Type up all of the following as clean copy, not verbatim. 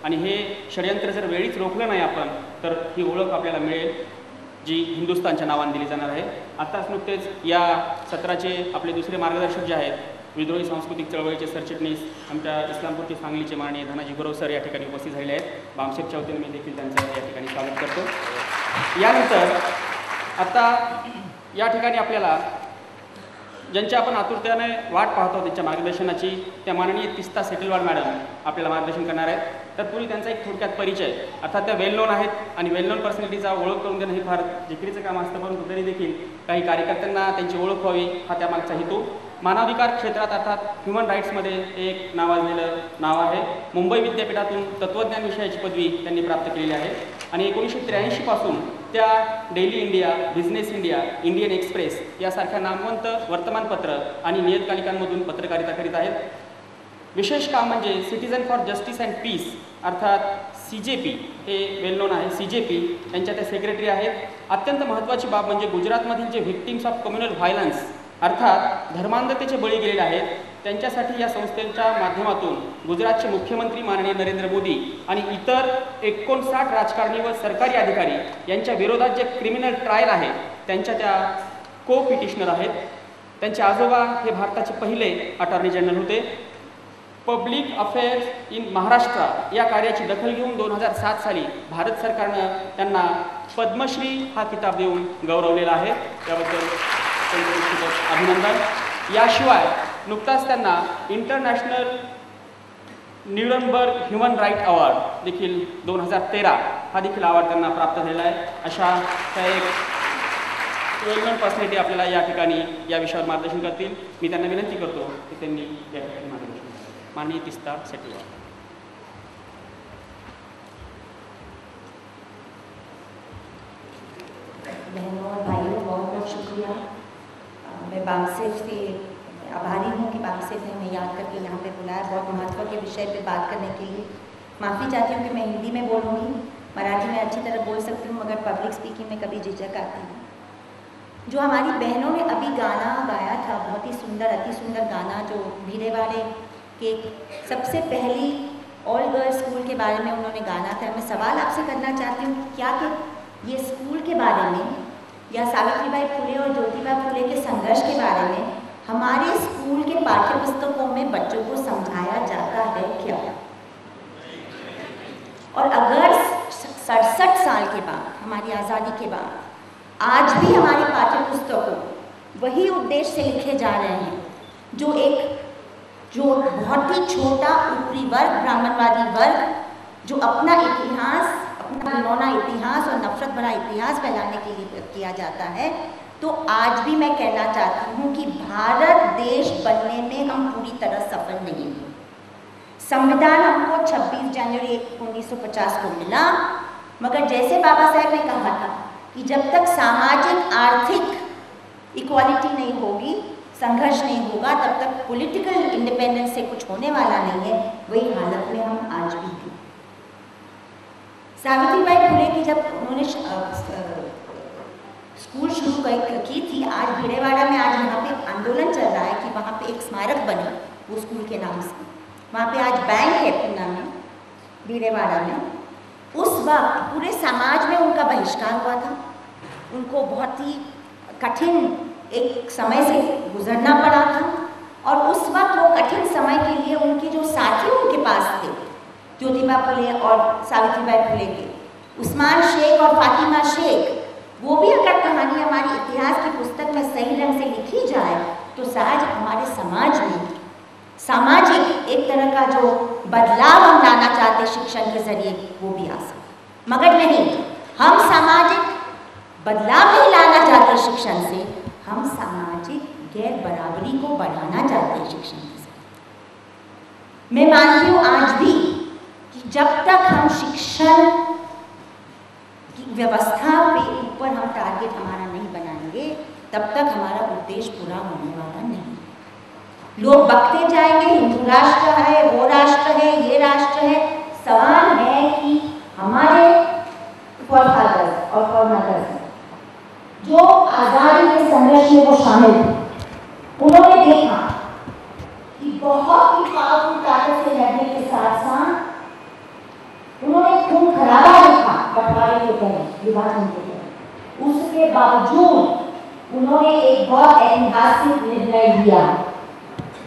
आणि हे षडयंत्र जर वेळीच रोखलं नाही आपण तर ही ओळख आपल्याला मिळेल जी हिंदुस्थानच्या नावाने दिली जाणार आहे. आत्ताच नुकतेच या सत्राचे आपले दुसरे मार्गदर्शक जे आहेत विद्रोही सांस्कृतिक चळवळीचे सरचिटणीस आमच्या इस्लामपूरचे सांगलीचे माननीय धनाजी गुरव सर या ठिकाणी उपस्थित झालेले आहेत. बामशेखच्या वतीने मी देखील त्यांचं या ठिकाणी स्वागत करतो. यानंतर आता या ठिकाणी आपल्याला ज्यांच्या आपण आतुरतेने वाट पाहतो त्यांच्या मार्गदर्शनाची त्या माननीय तिस्ता सेटलवाड मॅडम आपल्याला मार्गदर्शन करणार आहेत. तत्पूर्वी त्यांचा एक थोडक्यात परिचय. अर्थात त्या वेल नोन आहेत आणि वेल नोन पर्सनॅलिटीचा ओळख करून देणं हे फार जिकिरीचं काम असतं, परंतु तरी देखील काही कार्यकर्त्यांना त्यांची ओळख व्हावी हा त्यामागचा हेतू. मानवाधिकार क्षेत्रात अर्थात ह्युमन राईट्समध्ये एक नावाजलेलं नाव आहे. मुंबई विद्यापीठातून तत्त्वज्ञान विषयाची पदवी त्यांनी प्राप्त केलेली आहे आणि 1983 पासून त्या daily India, business India, Indian express यासारख्या नामवंत वर्तमानपत्र आणि नियतकालिकांमधून पत्रकारिता करीत आहेत. विशेष काम म्हणजे citizen for justice and peace अर्थात CJP हे वेल नोन आहे. CJP यांच्या त्या सेक्रेटरी आहेत. अत्यंत महत्त्वाची बाब म्हणजे गुजरातमधील जे व्हिक्टिम्स ऑफ कम्युनल व्हायलन्स अर्थात धर्मांधतेचे बळी गेलेले आहेत त्यांच्यासाठी या संस्थेच्या माध्यमातून गुजरातचे मुख्यमंत्री माननीय नरेंद्र मोदी आणि इतर 59 राजकारणी व सरकारी अधिकारी यांच्या विरोधात जे क्रिमिनल ट्रायल आहे त्यांच्या त्या को पिटिशनर आहेत. त्यांचे आजोबा हे भारताचे पहिले अटॉर्नी जनरल होते. पब्लिक अफेअर्स इन महाराष्ट्र या कार्याची दखल घेऊन 2007 साली भारत सरकारनं त्यांना पद्मश्री हा किताब देऊन गौरवलेला आहे. त्याबद्दल अभिनंदन. याशिवाय नुकताच त्यांना इंटरनॅशनल न्यूरनबर्ग ह्युमन राईट अवॉर्ड देखील 2013 हा देखील अवॉर्ड त्यांना प्राप्त झालेला आहे. अशा त्या एक वेल नोन पर्सनॅलिटी आपल्याला या ठिकाणी या विषयावर मार्गदर्शन करतील. मी त्यांना विनंती करतो की त्यांनी या ठिकाणी मार्गदर्शन करावे. माननीय तिस्ता सेटलवाड. बहनों और भाइयों बहुत बहुत शुक्रिया. मैं बामसेफ से आभारी हूँ कि बामसेफ ने हमें याद करके यहाँ पे बुलाया. बहुत महत्व के विषय पे बात करने के लिए माफ़ी चाहती हूँ कि मैं हिंदी में बोलूँगी. मराठी में अच्छी तरह बोल सकती हूँ मगर पब्लिक स्पीकिंग में कभी झिझक आती है. जो हमारी बहनों ने अभी गाना गाया था बहुत ही सुंदर अति सुंदर गाना जो भीड़ेवाड़े के सबसे पहली ऑल गर्ल्स स्कूल के बारे में उन्होंने गाना था. मैं सवाल आपसे करना चाहती हूँ क्या कि ये स्कूल के बारे में या सावित्रीबाई फुले और ज्योतिबा फुले के संघर्ष के बारे में हमारे स्कूल के पाठ्य पुस्तकों में बच्चों को समझाया जाता है क्या? और अगर 67 साल के बाद हमारी आज़ादी के बाद आज भी हमारे पाठ्य पुस्तकों वही उद्देश्य से लिखे जा रहे हैं जो बहुत ही छोटा ऊपरी वर्ग ब्राह्मणवादी वर्ग जो अपना इतिहास अपना घिनौना इतिहास और नफरत भरा इतिहास फैलाने के लिए किया जाता है, तो आज भी मैं कहना चाहती हूँ कि भारत देश बनने में हम पूरी तरह सफल नहीं हैं. संविधान हमको 26 जनवरी 1950 को मिला मगर जैसे बाबा साहब ने कहा था कि जब तक सामाजिक आर्थिक इक्वालिटी नहीं होगी संघर्ष नहीं होगा तब तक पॉलिटिकल इंडिपेंडेंस से कुछ होने वाला नहीं है. वही हालत में हम आज भी हैं. सावित्रीबाई फुले की जब उन्होंने स्कूल शुरू की थी, आज भीड़ेवाड़ा में आज यहाँ पे आंदोलन चल रहा है कि वहाँ पे एक स्मारक बने वो स्कूल के नाम से. वहाँ पे आज बैंक है पूना में भीड़ेवाड़ा में. उस वक्त पूरे समाज में उनका बहिष्कार हुआ था. उनको बहुत ही कठिन एक समय से गुजरना पड़ा था और उस वक्त वो कठिन समय के लिए उनके जो साथी उनके पास थे ज्योतिबा फुले और सावित्रीबाई फुले के उस्मान शेख और फातिमा शेख, वो भी अगर कहानी हमारी इतिहास की पुस्तक में सही ढंग से लिखी जाए तो शायद हमारे समाज में सामाजिक एक तरह का जो बदलाव हम लाना चाहते शिक्षण के जरिए वो भी आ सकता. मगर नहीं, हम सामाजिक बदलाव नहीं लाना चाहते शिक्षण से, हम सामाजिक गैर बराबरी को बढ़ाना चाहते हैं शिक्षण के जरिए. मैं मानती हूँ आज भी कि जब तक हम शिक्षण की व्यवस्था पे ऊपर हम टारगेट हमारा नहीं बनाएंगे तब तक हमारा उद्देश्य पूरा होने वाला नहीं. लोग बकते जाएंगे हिंदू राष्ट्र है, वो राष्ट्र है, ये राष्ट्र है. सवाल है कि हमारे फॉरफादर्स और फॉरमदर्स जो आज़ादी के संघर्ष में वो शामिल थे उन्होंने देखा कि बहुत ही पावरफुल ताकत से लड़ने के साथ साथ विभाजन के लिए। उसके बावजूद उन्होंने एक बहुत ऐतिहासिक निर्णय लिया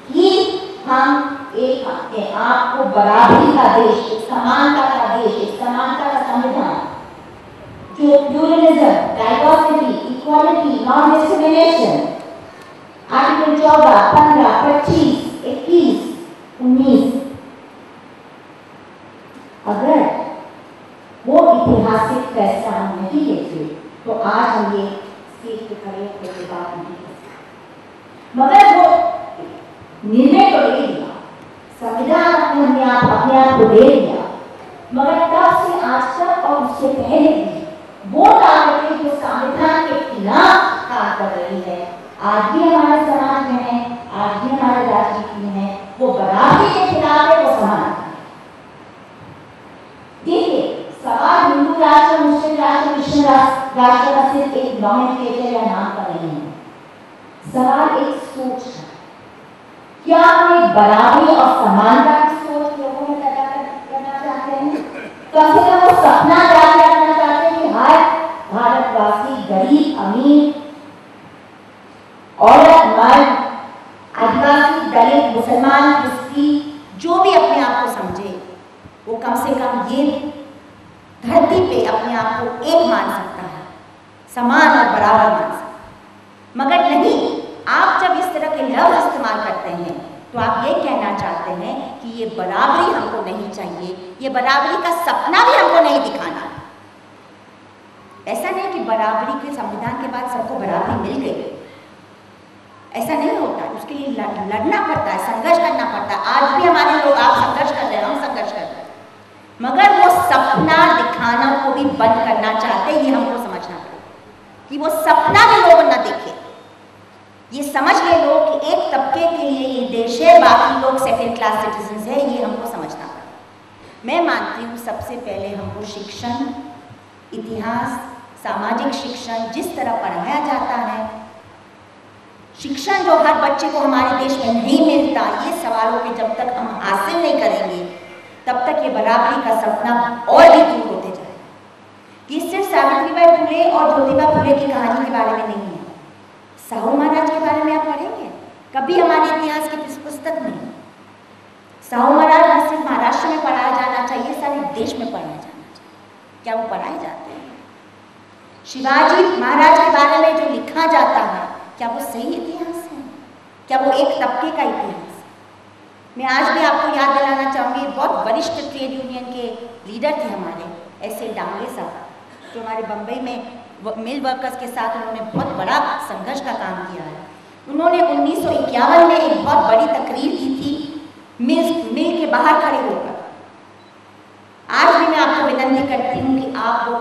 कि हम एक अपने आप को बराबरी का देश, समानता का देश, समानता का संविधान, जो pluralism, diversity, equality, non discrimination, article 14, 15, 25, 21, 19, अगर वो ऐतिहासिक फैसला हम नहीं लेते तो आज हम ये स्टेज पे खड़े होकर बात नहीं कर सकते। मगर वो निर्णय तो ले लिया, संविधान अपने आप को दे दिया, मगर तब से आज तक और उससे पहले भी वो ताकतें जो संविधान के खिलाफ काम कर रही है, आज भी हमारे समाज में है, आज भी हमारे राजनीति में है, वो बराबरी के खिलाफ है, वो समान। देखिए, सवाल हिंदू राष्ट्र, मुस्लिम राष्ट्र, क्रिश्चियन राष्ट्र का सिर्फ एक नॉमेनक्लेचर या नाम का नहीं है। सवाल एक सोच है। क्या हमें बराबरी और समानता की सोच लोगों में पैदा करना चाहते हैं? कम से कम वो सपना जाग करना चाहते हैं कि हर भारतवासी, गरीब, अमीर, औरत, मर्द, आदिवासी, दलित, मुसलमान, क्रिश्ती, जो भी अपने आप को समझे, वो कम से कम ये धरती पे अपने आप को एक मान सकता है, समान और बराबर मान सकता है। मगर नहीं, आप जब इस तरह के लफ्ज इस्तेमाल करते हैं तो आप ये कहना चाहते हैं कि ये बराबरी हमको नहीं चाहिए, ये बराबरी का सपना भी हमको नहीं दिखाना। ऐसा नहीं कि बराबरी के संविधान के बाद सबको बराबरी मिल गई, ऐसा नहीं होता। उसके लिए लड़ना पड़ता है, संघर्ष करना पड़ता है। आज भी हमारे लोग, आप संघर्ष कर रहे हैं, हम संघर्ष कर रहे हैं, मगर वो सपना दिखाना को भी बंद करना चाहते हैं। ये हमको समझना पड़ेगा कि वो सपना भी लोग ना देखें। ये समझ ले लोग कि एक तबके के लिए ये देश है, बाकी लोग सेकंड क्लास सिटीजन्स है, ये हमको समझना पड़ेगा। मैं मानती हूँ सबसे पहले हमको शिक्षण, इतिहास, सामाजिक शिक्षण जिस तरह पढ़ाया जाता है, शिक्षण जो हर बच्चे को हमारे देश में नहीं मिलता, ये सवालों के जब तक हम हासिल नहीं करेंगे तब तक ये बराबरी का सपना और भी दूर होते जाएगा। ये सिर्फ सावित्रीबाई फुले और ज्योतिबा फुले की कहानी के बारे में नहीं है। साहू महाराज के बारे में आप पढ़ेंगे कभी हमारे इतिहास की पुस्तक में? साहू महाराज न सिर्फ महाराष्ट्र में पढ़ाया जाना चाहिए, सारे देश में पढ़ाया जाना चाहिए। क्या वो पढ़ाए जाते हैं? शिवाजी महाराज के बारे में जो लिखा जाता है, क्या वो सही इतिहास है? क्या वो एक तबके का इतिहास है? मैं आज भी आपको याद दिलाना चाहूँगी, बहुत वरिष्ठ ट्रेड यूनियन के लीडर थे हमारे, ऐसे डांगे साहब, जो हमारे बम्बई में मिल वर्कर्स के साथ उन्होंने बहुत बड़ा संघर्ष का काम किया है। उन्होंने 1951 में एक बहुत बड़ी तकरीर की थी मिल के बाहर खड़े होकर। आज भी मैं आपको विनती करती हूँ कि आप वो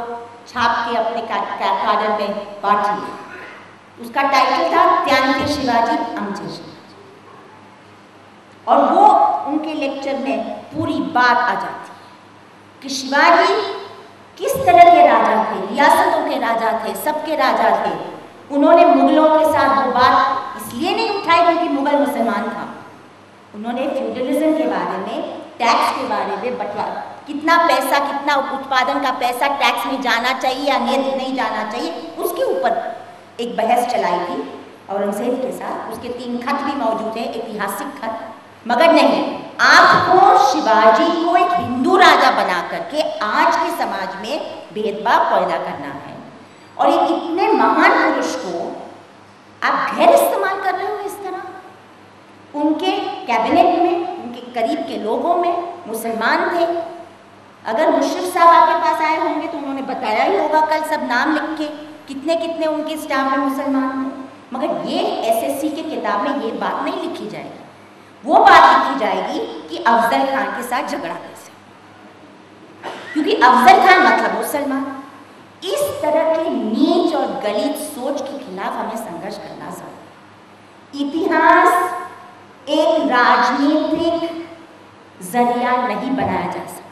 छाप के अपने कागज में बांटिए। उसका टाइटल था त्यागते शिवाजी अमजद शिवाजी, और वो उनके लेक्चर में पूरी बात आ जाती है कि शिवाजी किस तरह के राजा थे, रियासतों के राजा थे, सबके राजा थे। उन्होंने मुगलों के साथ वो बात इसलिए नहीं उठाई क्योंकि मुगल मुसलमान था। उन्होंने फ्यूडलिज्म के बारे में, टैक्स के बारे में, बंटवारा, कितना पैसा, कितना उत्पादन का पैसा टैक्स में जाना चाहिए या नहीं जाना चाहिए, उसके ऊपर एक बहस चलाई थी औरंगजेब के साथ। उसके 3 खत भी मौजूद हैं, ऐतिहासिक खत। मगर नहीं, आपको शिवाजी को एक हिंदू राजा बना करके आज के समाज में भेदभाव पैदा करना है, और एक इतने महान पुरुष को आप गैर इस्तेमाल कर रहे हो इस तरह। उनके कैबिनेट में, उनके करीब के लोगों में मुसलमान थे। अगर मुशर्रफ साहब आपके पास आए होंगे तो उन्होंने बताया ही होगा कल सब नाम लिख के, कितने कितने उनके स्टाफ में मुसलमान थे। मगर ये एसएससी के किताब में ये बात नहीं लिखी जाएगी। वो बात लिखी जाएगी कि अफजल खान के साथ झगड़ा कैसे, क्योंकि अफजल खान मतलब मुसलमान। इस तरह के नीच और गलीच सोच के खिलाफ हमें संघर्ष करना जरूरी। इतिहास एक राजनीतिक जरिया नहीं बनाया जा सकता।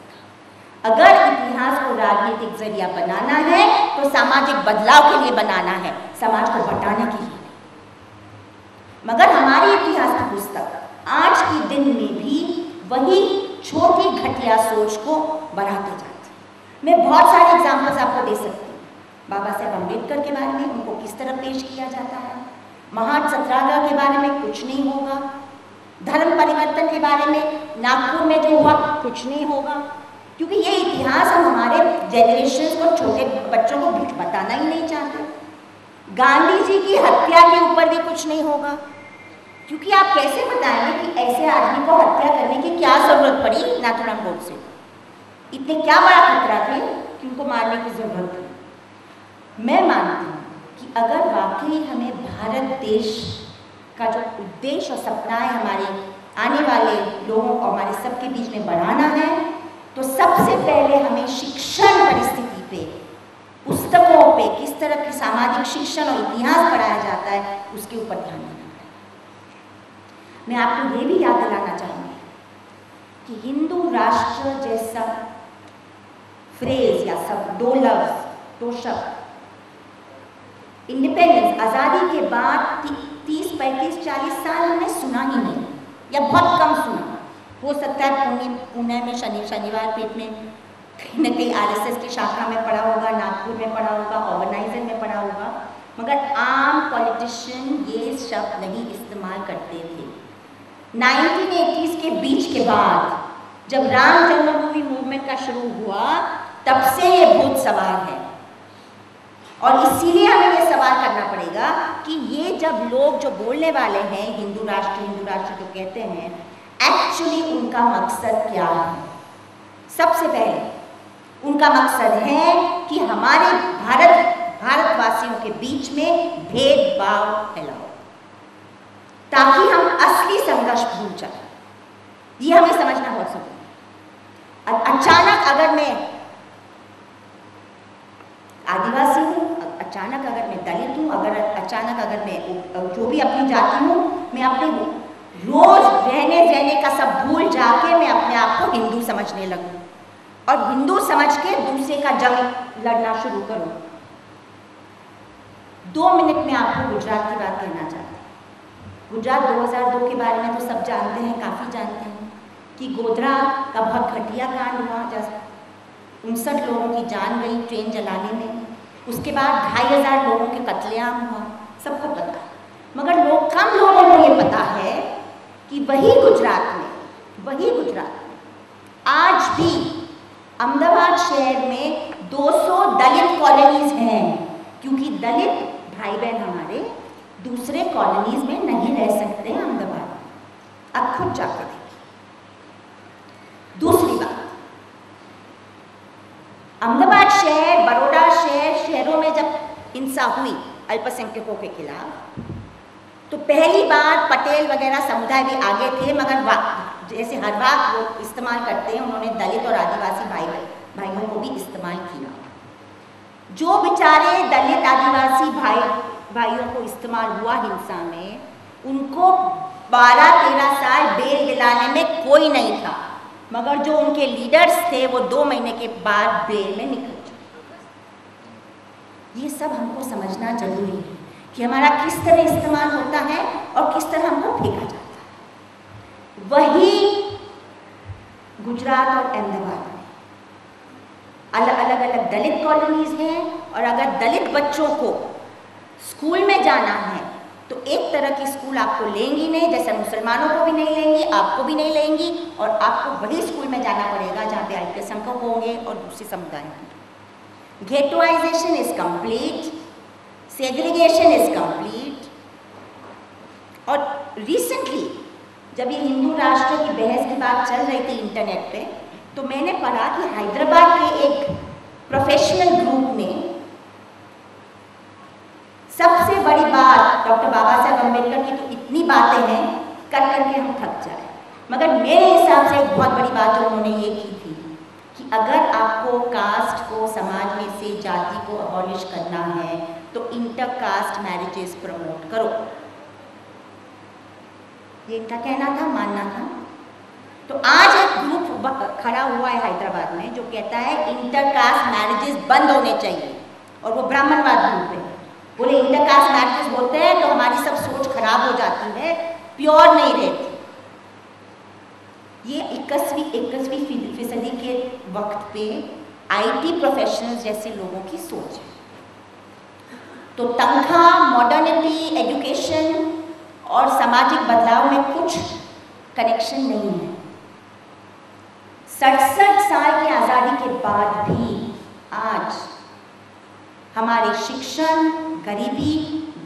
अगर इतिहास को राजनीतिक जरिया बनाना है तो सामाजिक बदलाव के लिए बनाना है, समाज को बटाने के लिए। मगर हमारी इतिहास की पुस्तक आज के दिन में भी वही छोटी घटिया सोच को बढ़ाते जाते हैं। मैं बहुत सारे एग्जाम्पल्स आपको दे सकती हूँ। बाबा साहेब अम्बेडकर के बारे में उनको किस तरह पेश किया जाता है, महान सत्याग्रह के बारे में कुछ नहीं होगा, धर्म परिवर्तन के बारे में नागपुर में जो हुआ कुछ नहीं होगा, क्योंकि ये इतिहास हम हमारे जनरेशन को, छोटे बच्चों को बताना ही नहीं चाहते। गांधी जी की हत्या के ऊपर भी कुछ नहीं होगा, क्योंकि आप कैसे बताएंगे कि ऐसे आदमी को हत्या करने की क्या जरूरत पड़ी नाथूराम गोडसे, इतने क्या बड़ा खतरा थे कि उनको मारने की जरूरत थी। मैं मानती हूँ कि अगर वाकई हमें भारत देश का जो उद्देश्य और सपना है हमारे आने वाले लोगों को हमारे सबके बीच में बढ़ाना है, तो सबसे पहले हमें शिक्षण परिस्थिति पे, पुस्तकों पे किस तरह के सामाजिक शिक्षण और इतिहास पढ़ाया जाता है उसके ऊपर ध्यान देना है। मैं आपको ये भी याद दिलाना चाहूँगी कि हिंदू राष्ट्र जैसा फ्रेज या सब दो लफ्ज, दो शब्द इंडिपेंडेंस, आज़ादी के बाद 30, 35, 40 साल हमने सुना ही नहीं या बहुत कम सुना। हो सकता है पुणे में शनिवार पेट में कहीं न कहीं RSS की शाखा में पढ़ा होगा, नागपुर में पढ़ा होगा, ऑर्गेनाइजर में पढ़ा होगा, मगर आम पॉलिटिशियन ये शब्द नहीं इस्तेमाल करते थे। 1980s के बीच के बाद जब राम जन्मभूमि मूवमेंट का शुरू हुआ, तब से ये भूत सवार है। और इसीलिए हमें ये सवाल करना पड़ेगा कि ये जब लोग जो बोलने वाले हैं हिंदू राष्ट्र जो कहते हैं, एक्चुअली उनका मकसद क्या है। सबसे पहले उनका मकसद है कि हमारे भारतवासियों के बीच में भेदभाव फैलाओ, ताकि हम असली संघर्ष भूल जाए। ये हमें समझना बहुत जरूरी है। अचानक अगर मैं आदिवासी हूँ, अचानक अगर मैं दलित हूँ, अचानक अगर मैं जो भी अपनी जाति हूँ, मैं अपने रोज रहने का सब भूल जाके मैं अपने आप को हिंदू समझने लगूँ और हिंदू समझ के दूसरे का जंग लड़ना शुरू करूँ। 2 मिनट में आपको गुजरात की बात कहना चाहती हूँ। गुजरात 2002 के बारे में तो सब जानते हैं, काफ़ी जानते हैं कि गोधरा का बहुत घटिया कांड हुआ, जैसे 59 लोगों की जान गई ट्रेन जलाने में। उसके बाद 2500 लोगों के कत्लेआम हुआ, सबको पता है। मगर कम लोगों को ये पता है कि वही गुजरात में आज भी अहमदाबाद शहर में 200 दलित कॉलोनीज हैं, क्योंकि दलित भाई बहन हमारे दूसरे कॉलोनीज में नहीं रह सकते अहमदाबाद में। अब खुद जाकर देखिए। दूसरी बात, अहमदाबाद शहर, बड़ौदा शहरों में जब हिंसा हुई अल्पसंख्यकों के खिलाफ, तो पहली बार पटेल वगैरह समुदाय भी आगे थे, मगर जैसे हर बात वो इस्तेमाल करते हैं, उन्होंने दलित और आदिवासी भाइयों को भी इस्तेमाल किया। जो बेचारे दलित आदिवासी भाइयों को इस्तेमाल हुआ हिंसा में, उनको 12-13 साल बेल दिलाने में कोई नहीं था, मगर जो उनके लीडर्स थे वो 2 महीने के बाद बेल में निकल चुके। ये सब हमको समझना जरूरी है कि हमारा किस तरह इस्तेमाल होता है और किस तरह हमको फेंका जाता है। वही गुजरात और अहमदाबाद में अलग दलित कॉलोनीज हैं, और अगर दलित बच्चों को स्कूल में जाना है तो एक तरह की स्कूल आपको लेंगी नहीं, जैसे मुसलमानों को भी नहीं लेंगी, आपको भी नहीं लेंगी, और आपको वही स्कूल में जाना पड़ेगा जहाँ पे अल्पसंख्यक होंगे और दूसरे समुदाय होंगे। Ghettoisation is complete, segregation is complete. और रिसेंटली जब ये हिंदू राष्ट्र की बहस की बात चल रही थी इंटरनेट पे, तो मैंने पढ़ा कि हैदराबाद के एक प्रोफेशनल ग्रुप ने सबसे बड़ी बात, डॉक्टर बाबा साहेब अम्बेडकर की तो इतनी बातें हैं कर करके हम थक जाए, मगर मेरे हिसाब से एक बहुत बड़ी बात जो उन्होंने ये की थी कि अगर आपको कास्ट को, समाज में से जाति को अबॉलिश करना है तो इंटर कास्ट मैरिजेस प्रमोट करो। ये इनका कहना था, मानना था। तो आज एक ग्रुप खड़ा हुआ है हैदराबाद में जो कहता है इंटर कास्ट मैरिजेस बंद होने चाहिए, और वो ब्राह्मणवाद ग्रुप है। बोले इंटर कास्ट मैरिजेस होते हैं तो हमारी सब सोच खराब हो जाती है, प्योर नहीं रहती। ये 21वीं सदी के वक्त पे IT प्रोफेशनल्स जैसे लोगों की सोच है। तो तनख्वाह, मॉडर्निटी, एजुकेशन और सामाजिक बदलाव में कुछ कनेक्शन नहीं है। 67 साल की आज़ादी के बाद भी आज हमारे शिक्षण, गरीबी,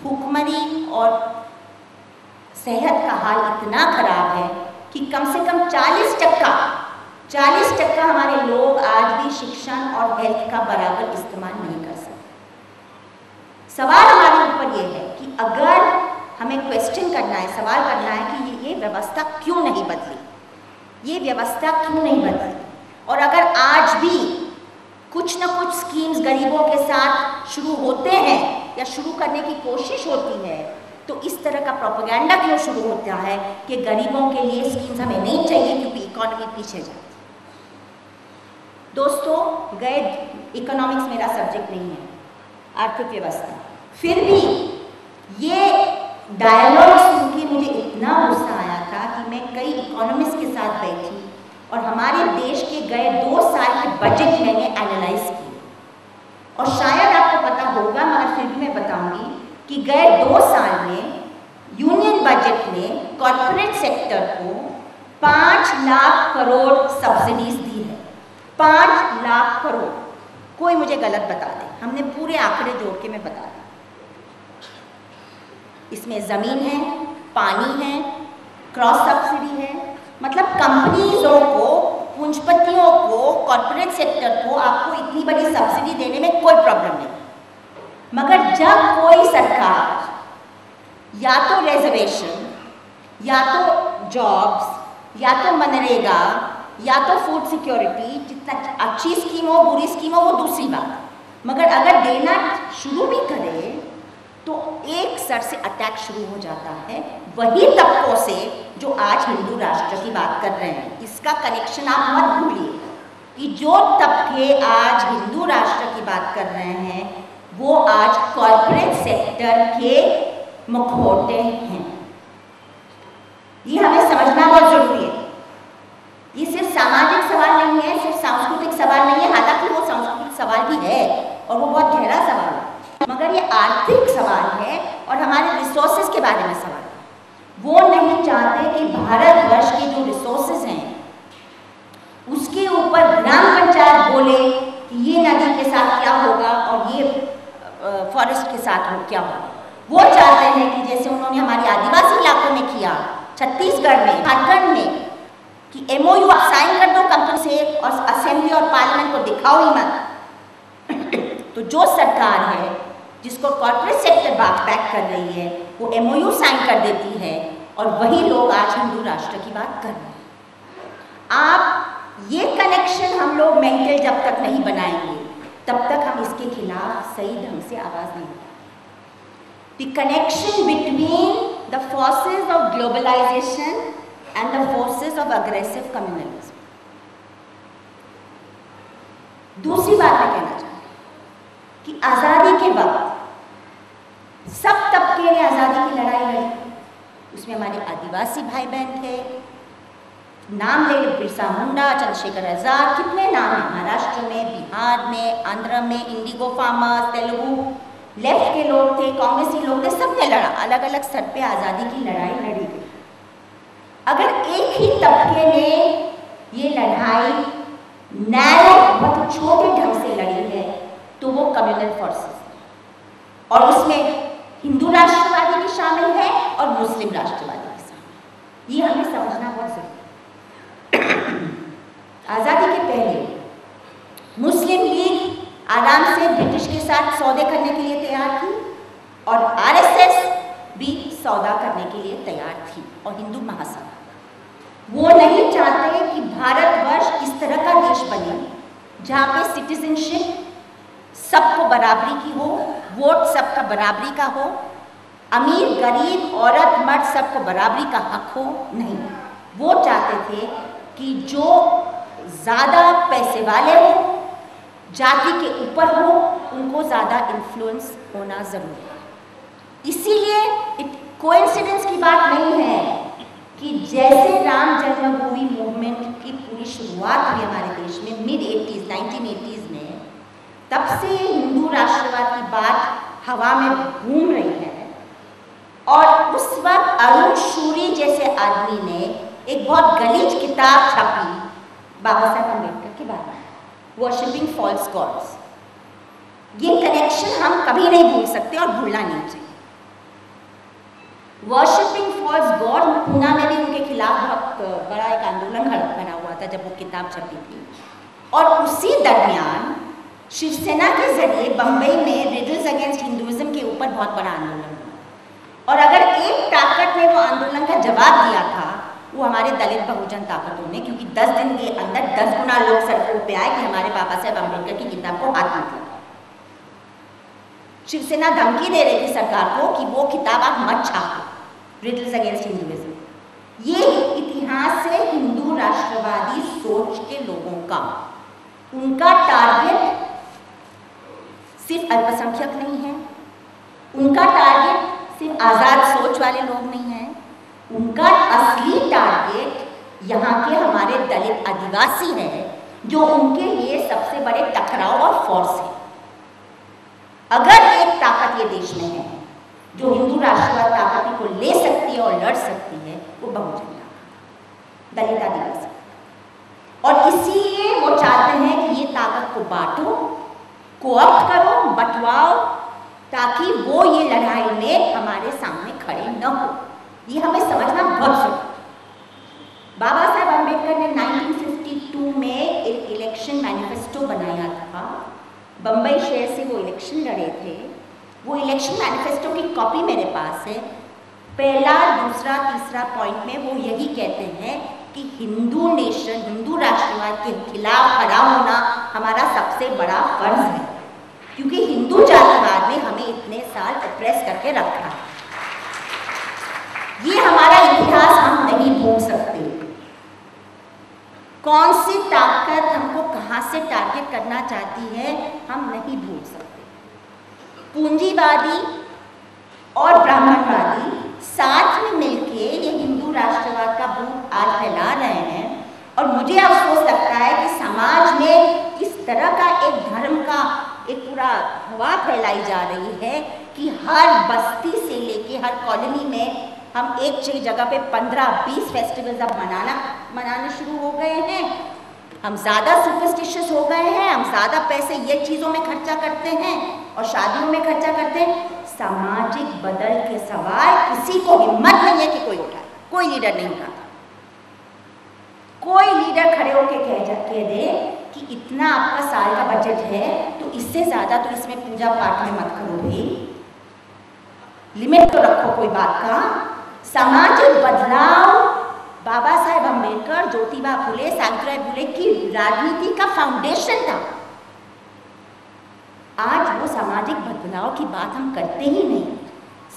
भूखमरी और सेहत का हाल इतना खराब है कि कम से कम 40% हमारे लोग आज भी शिक्षण और हेल्थ का बराबर इस्तेमाल नहीं कर सकते। सवाल हमारे ऊपर ये है कि अगर हमें क्वेश्चन करना है, सवाल करना है कि ये व्यवस्था क्यों नहीं बदली, ये व्यवस्था क्यों नहीं बदली, और अगर आज भी कुछ न कुछ स्कीम्स गरीबों के साथ शुरू होते हैं या शुरू करने की कोशिश होती है, तो इस तरह का प्रोपेगेंडा क्यों शुरू होता है कि गरीबों के लिए स्कीम्स हमें नहीं चाहिए क्योंकि इकोनॉमी पीछे जाती है। दोस्तों, गए इकोनॉमिक्स मेरा सब्जेक्ट नहीं है, आर्थिक व्यवस्था, फिर भी ये डायलॉग सुन के मुझे इतना गुस्सा आया था कि मैं कई इकोनॉमिस्ट के साथ बैठी और हमारे देश के गए 2 साल के बजट मैंने एनालाइज किए, और शायद आपको पता होगा मगर फिर भी मैं बताऊंगी कि गए 2 साल में यूनियन बजट ने कॉर्पोरेट सेक्टर को 5 लाख करोड़ सब्सिडीज दी है। 5 लाख करोड़। कोई मुझे गलत बता दे, हमने पूरे आंकड़े जोड़ के मैं बता दी। इसमें ज़मीन है, पानी है, क्रॉस सब्सिडी है, मतलब कंपनीजों को, पूंजीपतियों को, कॉर्पोरेट सेक्टर को आपको इतनी बड़ी सब्सिडी देने में कोई प्रॉब्लम नहीं। मगर जब कोई सरकार या तो रिजर्वेशन, या तो जॉब्स, या तो मनरेगा, या तो फूड सिक्योरिटी, जितना अच्छी स्कीम हो, बुरी स्कीम हो, वो दूसरी बात, मगर अगर देना शुरू भी करे तो एक सर से अटैक शुरू हो जाता है वही तबकों से जो आज हिंदू राष्ट्र की बात कर रहे हैं। इसका कनेक्शन आप मत भूलिए कि जो तबके आज हिंदू राष्ट्र की बात कर रहे हैं वो आज कॉर्पोरेट सेक्टर के मुखौटे हैं। ये हमें समझना बहुत जरूरी है। ये सिर्फ सामाजिक सवाल नहीं है, सिर्फ सांस्कृतिक सवाल नहीं है, हालांकि वो सांस्कृतिक सवाल भी है और वो बहुत गहरा सवाल है, मगर ये आर्थिक सवाल है और हमारे रिसोर्सेज के बारे में सवाल है। वो नहीं चाहते कि भारतवर्ष के जो रिसोर्सेज हैं उसके ऊपर ग्राम पंचायत बोले कि ये नदी के साथ क्या होगा और ये फॉरेस्ट के साथ क्या होगा। वो चाहते हैं कि जैसे उन्होंने हमारे आदिवासी इलाकों में किया, छत्तीसगढ़ में, झारखंड में, कि MOU आप साइन कर दो कंपनी से और असेंबली और पार्लियामेंट को दिखाओ ही मत। तो जो सरकार है जिसको कॉर्पोरेट सेक्टर बैक कर रही है वो MOU साइन कर देती है और वही लोग आज हिंदू राष्ट्र की बात कर रहे हैं। आप ये कनेक्शन हम लोग मेंटल जब तक नहीं बनाएंगे तब तक हम इसके खिलाफ सही ढंग से आवाज़ नहीं उठाएंगे। The connection between the forces of globalization and the forces of aggressive communalism। दूसरी बात मैं कहना चाहती कि आज़ादी के वक्त सब तबके ने आज़ादी की लड़ाई लड़ी। उसमें हमारे आदिवासी भाई बहन थे, नाम ले बिरसा मुंडा, चंद्रशेखर आज़ाद, कितने नाम हैं। महाराष्ट्र में, बिहार में, आंध्र में, इंडिगो फार्मर्स, तेलुगु, लेफ्ट के लोग थे, कांग्रेसी लोग थे, सबने लड़ा। अलग अलग स्तर पे आज़ादी की लड़ाई लड़ी गई। अगर एक ही तबके ने ये लड़ाई नैरो, बहुत छोटे ढंग से लड़ी है तो वो कम्युनल फोर्सेस, और उसमें हिंदू राष्ट्रवादी भी शामिल है और मुस्लिम राष्ट्रवादी भी शामिल। ये हमें समझना बहुत जरूरी है। आज़ादी के पहले मुस्लिम लीग आराम से ब्रिटिश के साथ सौदे करने के लिए तैयार थी और RSS भी सौदा करने के लिए तैयार थी, और हिंदू महासभा। वो नहीं चाहते कि भारतवर्ष इस तरह का देश बने जहाँ पे सिटीजनशिप सबको बराबरी की हो, वोट सबका बराबरी का हो, अमीर गरीब औरत मर्द सबको बराबरी का हक हो। नहीं, वो चाहते थे कि जो ज़्यादा पैसे वाले हो, जाति के ऊपर हो, उनको ज़्यादा इन्फ्लुएंस होना ज़रूरी है। इसीलिए कोइंसिडेंस की बात नहीं है कि जैसे राम जन्मभूमि मूवमेंट की पूरी शुरुआत हुई हमारे देश में मिड 80s 1980s में, तब से हिंदू राष्ट्रवाद की बात हवा में घूम रही है। और उस वक्त अरुण शूरी जैसे आदमी ने एक बहुत गलीज किताब छपी बाबा साहब अम्बेडकर के बारे में, वर्शिपिंग फॉल्स गॉड्स। ये कनेक्शन हम कभी नहीं भूल सकते और भूलना नहीं चाहिए। वर्शिपिंग फॉल्स गॉड, पूना में भी उनके खिलाफ बहुत बड़ा एक आंदोलन खड़ा हुआ था जब वो किताब छपी थी। और उसी दरमियान शिवसेना के जरिए बम्बई में रिडल्स अगेंस्ट हिंदुइज्म के ऊपर बहुत बड़ा आंदोलन हुआ। और अगर एक ताकत ने वो आंदोलन का जवाब दिया था, वो हमारे दलित बहुजन ताकतों ने, क्योंकि 10 दिन के अंदर 10 गुना लोग सड़कों पे आए कि हमारे बाबा साहब अम्बेडकर की किताब को हाथ मत लगाओ। शिवसेना धमकी दे रही थी सरकार को कि वो किताब आप मत छापो, रिडल्स अगेंस्ट हिंदुइज्म। ये इतिहास से हिंदू राष्ट्रवादी सोच के लोगों का, उनका टारगेट सिर्फ अल्पसंख्यक नहीं है, उनका टारगेट सिर्फ आज़ाद सोच वाले लोग नहीं हैं, उनका असली टारगेट यहाँ के हमारे दलित आदिवासी हैं, जो उनके लिए सबसे बड़े टकराव और फोर्स है। अगर एक ताकत ये देश में है जो हिंदू राष्ट्रवाद ताकत को ले सकती है और लड़ सकती है, वो बहुजन ताकत, दलित आदिवासी। और इसीलिए वो चाहते हैं कि ये ताकत को बांटो, कोऑप्ट करो, बंटवाओ, ताकि वो ये लड़ाई में हमारे सामने खड़े न हो। ये हमें समझना बहुत जरूरी। बाबा साहब अम्बेडकर ने 1952 में एक इलेक्शन मैनिफेस्टो बनाया था। बम्बई शहर से वो इलेक्शन लड़े थे। वो इलेक्शन मैनिफेस्टो की कॉपी मेरे पास है। पहला, दूसरा, तीसरा पॉइंट में वो यही कहते हैं कि हिंदू नेशन, हिंदू राष्ट्रवाद के खिलाफ खड़ा होना हमारा सबसे बड़ा फर्ज है, क्योंकि हिंदू जातिवाद ने हमें इतने साल ऑप्रेस करके रखा है। ये हमारा इतिहास हम नहीं भूल सकते। कौन सी ताकत हमको कहाँ से टारगेट करना चाहती है, हम नहीं भूल सकते। पूंजीवादी और ब्राह्मणवादी साथ में मिलके ये हिंदू राष्ट्रवाद का भूत आज फैला रहे हैं। और मुझे अफसोस लगता है कि समाज में इस तरह का एक धर्म का एक पूरा हवा फैलाई जा रही है कि हर बस्ती से लेके हर कॉलोनी में हम एक जगह पे 15-20 फेस्टिवल्स अब मनाने शुरू हो गए हैं। हम ज़्यादा सुपरस्टिशियस हो गए हैं, हम ज़्यादा पैसे ये चीज़ों में खर्चा करते हैं और शादियों में खर्चा करते हैं। सामाजिक बदल के सवाल किसी को हिम्मत नहीं है कि कोई उठाए, कोई लीडर नहीं उठाता। कोई लीडर खड़े होकर कह दे कि इतना आपका साल का बजट है तो इससे ज़्यादा तो इसमें पूजा पाठ में मत करो भाई, लिमिट तो रखो कोई बात का। सामाजिक बदलाव बाबा साहेब अम्बेडकर, ज्योतिबा फुले, सावित्रीबाई फुले की राजनीति का फाउंडेशन था। आज वो सामाजिक बदलाव की बात हम करते ही नहीं।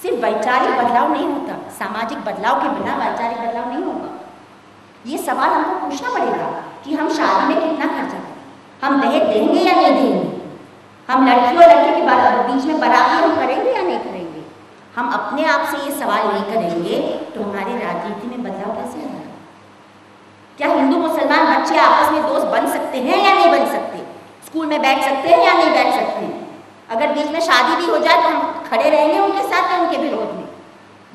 सिर्फ वैचारिक बदलाव नहीं होता, सामाजिक बदलाव के बिना वैचारिक बदलाव नहीं होगा। ये सवाल हमको पूछना पड़ेगा कि हम शादी में कितना खर्चा करें, हम दहेज देंगे या नहीं देंगे, हम लड़की और लड़के के बीच में बराबरी हम करेंगे या नहीं करेंगे। हम अपने आप से ये सवाल नहीं करेंगे तो हमारी राजनीति में बदलाव कैसे आएगा? क्या हिंदू मुसलमान बच्चे आपस में दोस्त बन सकते हैं या नहीं बन सकते? स्कूल में बैठ सकते हैं या नहीं बैठ सकते हैं? अगर बीच में शादी भी हो जाए तो हम खड़े रहेंगे उनके साथ या उनके विरोध में?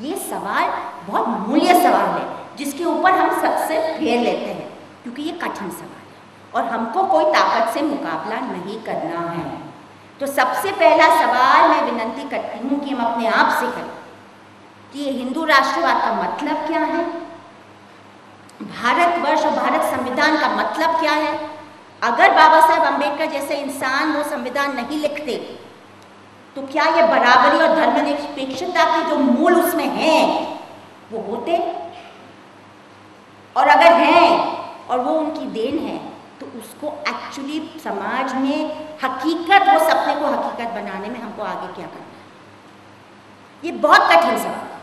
ये सवाल बहुत मूल्य सवाल है जिसके ऊपर हम सबसे फेर लेते हैं, क्योंकि ये कठिन सवाल है और हमको कोई ताकत से मुकाबला नहीं करना है। तो सबसे पहला सवाल मैं विनती करती हूँ कि हम अपने आप से करें कि ये हिंदू राष्ट्रवाद का मतलब क्या है, भारतवर्ष और भारत संविधान का मतलब क्या है। अगर बाबा साहेब अम्बेडकर जैसे इंसान वो संविधान नहीं लिखते तो क्या ये बराबरी और धर्मनिरपेक्षता के जो मूल उसमें हैं वो होते? और अगर हैं और वो उनकी देन है तो उसको एक्चुअली समाज में हकीकत, वो सपने को हकीकत बनाने में हमको आगे क्या करना है? ये बहुत कठिन सवाल।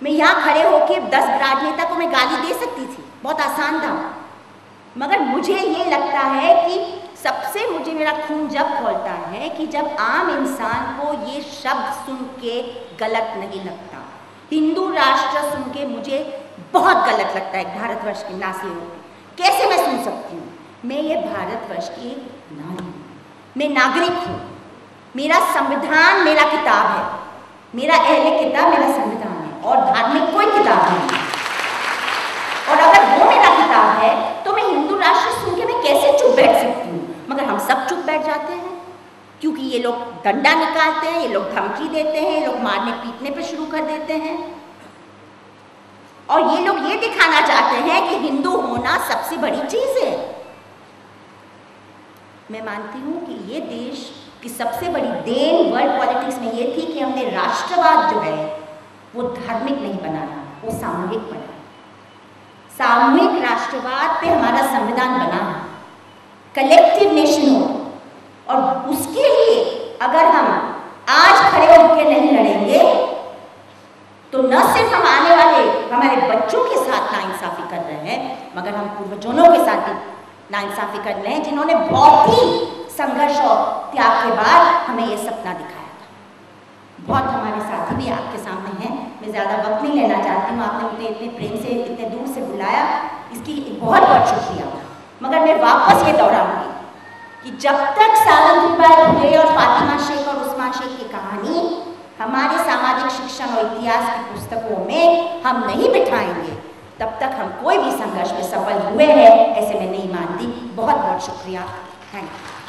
मैं यहाँ खड़े होकर 10 राजनेता को मैं गाली दे सकती थी, बहुत आसान था, मगर मुझे ये लगता है कि सबसे मुझे मेरा खून जब खौलता है कि जब आम इंसान को ये शब्द सुन के गलत नहीं लगता। हिंदू राष्ट्र सुन के मुझे बहुत गलत लगता है। भारतवर्ष के नासी होकर कैसे मैं सुन सकती हूँ? मैं ये भारतवर्ष की नारी हूँ, मैं नागरिक हूँ, मेरा संविधान मेरा किताब है, मेरा अहले किताब मेरा संविधान है, और धार्मिक कोई किताब नहीं। और अगर वो मेरा किताब है तो मैं हिंदू राष्ट्र सुन के मैं कैसे चुप बैठ सकती हूँ? मगर हम सब चुप बैठ जाते हैं, क्योंकि ये लोग डंडा निकालते हैं, ये लोग धमकी देते हैं, ये लोग मारने पीटने पे शुरू कर देते हैं, और ये लोग ये दिखाना चाहते हैं कि हिंदू होना सबसे बड़ी चीज है। मैं मानती हूँ कि ये देश की सबसे बड़ी देन वर्ल्ड पॉलिटिक्स में ये थी कि हमने राष्ट्रवाद जो है वो धार्मिक नहीं बनाना, वो सामूहिक बनाना। सामूहिक राष्ट्रवाद पे हमारा संविधान बना है, कलेक्टिव नेशन हो, और उसके लिए अगर हम आज खड़े होकर नहीं लड़ेंगे तो न सिर्फ हम आने वाले हमारे बच्चों के साथ नाइंसाफी कर रहे हैं, मगर हम पूर्वजों के साथ भी नाइंसाफी कर रहे हैं, जिन्होंने बहुत ही संघर्ष और त्याग के बाद हमें ये सपना दिखाया था। बहुत हमारे साथी भी आपके सामने हैं, मैं ज़्यादा वक्त नहीं लेना चाहती हूँ, आपने मुझे इतने प्रेम से इतने दूर से बुलाया, इसकी बहुत बहुत शुक्रिया। मगर मैं वापस ये दोहराऊंगी कि जब तक सावित्रीबाई फुले और फातिमा शेख और उस्मान शेख की कहानी हमारे सामाजिक शिक्षण और इतिहास की पुस्तकों में हम नहीं बिठाएंगे, तब तक हम कोई भी संघर्ष में सफल हुए हैं ऐसे मैं नहीं मानती। बहुत बहुत शुक्रिया, थैंक यू।